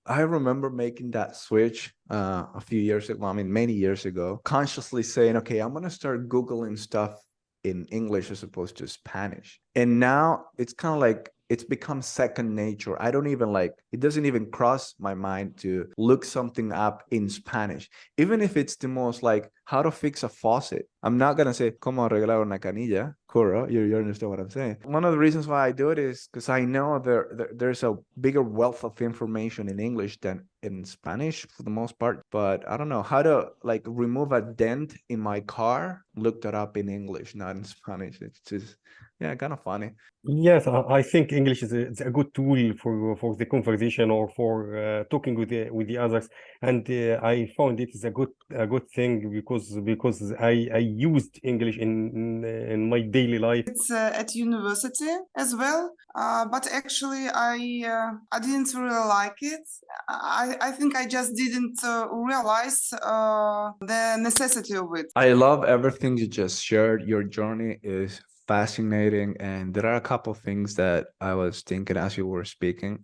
I remember making that switch a few years ago, I mean, many years ago, consciously saying, okay, I'm going to start Googling stuff in English as opposed to Spanish. And now it's kind of like it's become second nature. I don't even like, it doesn't even cross my mind to look something up in Spanish, even if it's the most like how to fix a faucet. I'm not going to say, como arreglar una canilla. Cool, right? You understand what I'm saying. One of the reasons why I do it is because I know there's a bigger wealth of information in English than in Spanish for the most part. But I don't know how to like remove a dent in my car. Looked it up in English, not in Spanish. It's just, yeah, kind of funny. Yes, I think English is it's a good tool for the conversation or for talking with the others, and I found it is a good thing because I used English in my daily life. It's at university as well, but actually I didn't really like it. I think I just didn't realize the necessity of it. I love everything you just shared. Your journey is fascinating, and there are a couple of things that I was thinking as you were speaking.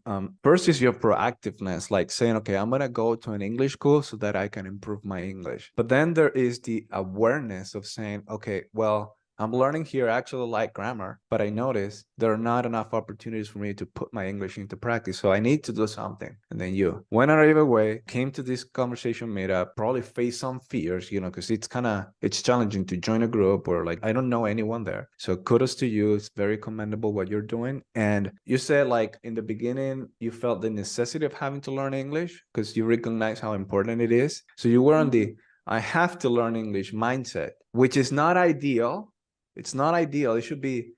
First is your proactiveness, like saying, okay, I'm gonna go to an English school so that I can improve my English. But then there is the awareness of saying, okay, well, I'm learning here, I actually like grammar, but I notice there are not enough opportunities for me to put my English into practice. So I need to do something. And then you went out of your way, came to this conversation meetup, probably faced some fears, you know, because it's challenging to join a group or like, I don't know anyone there. So kudos to you. It's very commendable what you're doing. And you said like in the beginning, you felt the necessity of having to learn English because you recognize how important it is. So you were on the, I have to learn English mindset, which is not ideal. It's not ideal. It should be,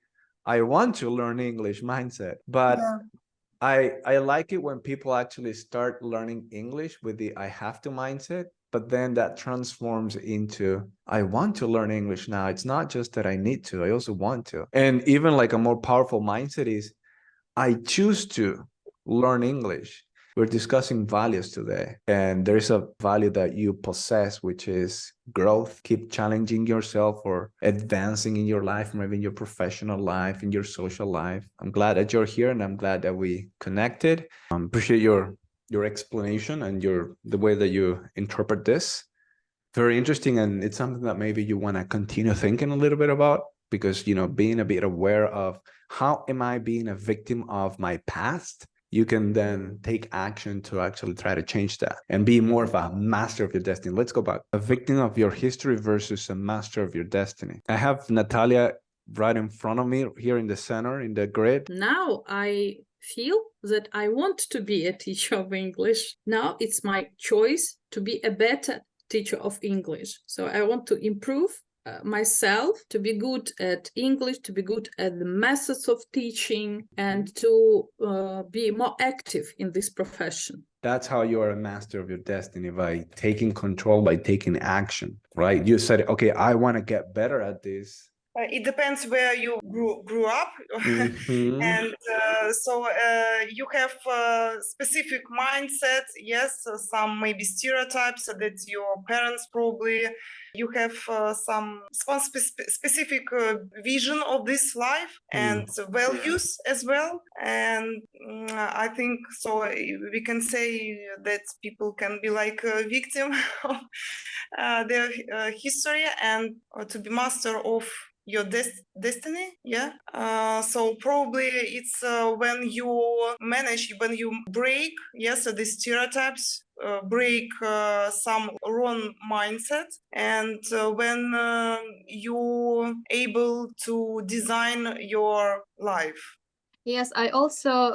I want to learn English mindset. But Yeah. I like it when people actually start learning English with the I have to mindset, but then that transforms into I want to learn English now. It's not just that I need to, I also want to. And even like a more powerful mindset is I choose to learn English. We're discussing values today, and there's a value that you possess, which is growth. Keep challenging yourself or advancing in your life, maybe in your professional life, in your social life. I'm glad that you're here, and I'm glad that we connected. Appreciate your explanation and the way that you interpret this. Very interesting, and it's something that maybe you want to continue thinking a little bit about because, you know, being a bit aware of how am I being a victim of my past, you can then take action to actually try to change that and be more of a master of your destiny. Let's go back. A victim of your history versus a master of your destiny. I have Natalia right in front of me here in the center, in the grid. Now I feel that I want to be a teacher of English. Now it's my choice to be a better teacher of English. So I want to improve myself, to be good at English, to be good at the methods of teaching, and to be more active in this profession. That's how you are a master of your destiny, by taking control, by taking action, right? You said, okay, I want to get better at this. It depends where you grew up, and so you have specific mindset. Yes, some maybe stereotypes that your parents probably. You have some specific vision of this life and values as well. And I think so. We can say that people can be like a victim of their history and to be master of your destiny. So probably it's when you manage, when you break the stereotypes, break some wrong mindset, and when you able to design your life. Yes, I also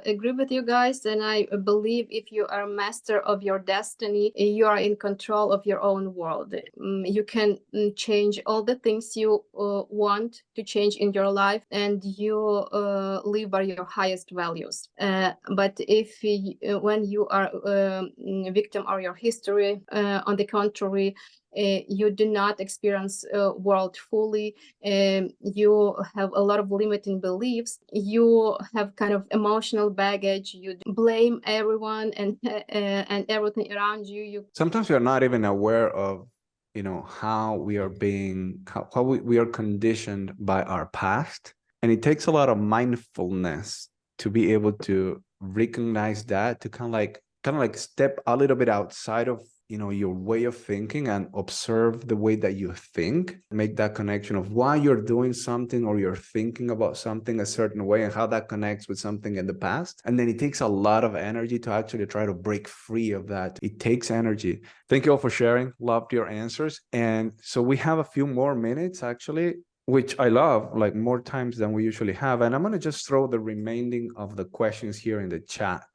agree with you guys, and I believe if you are master of your destiny, you are in control of your own world. You can change all the things you want to change in your life, and you live by your highest values. But if when you are a victim of your history, on the contrary, you do not experience world fully. You have a lot of limiting beliefs. You have kind of emotional baggage. You blame everyone and everything around you. Sometimes we are not even aware of, you know, how we are being, how we are conditioned by our past. And it takes a lot of mindfulness to be able to recognize that, to kind of like kind of like step a little bit outside of, you know, your way of thinking and observe the way that you think, make that connection of why you're doing something or you're thinking about something a certain way and how that connects with something in the past. And then it takes a lot of energy to actually try to break free of that. It takes energy. Thank you all for sharing. Loved your answers. And so we have a few more minutes actually, which I love, like more times than we usually have. And I'm going to just throw the remaining of the questions here in the chat.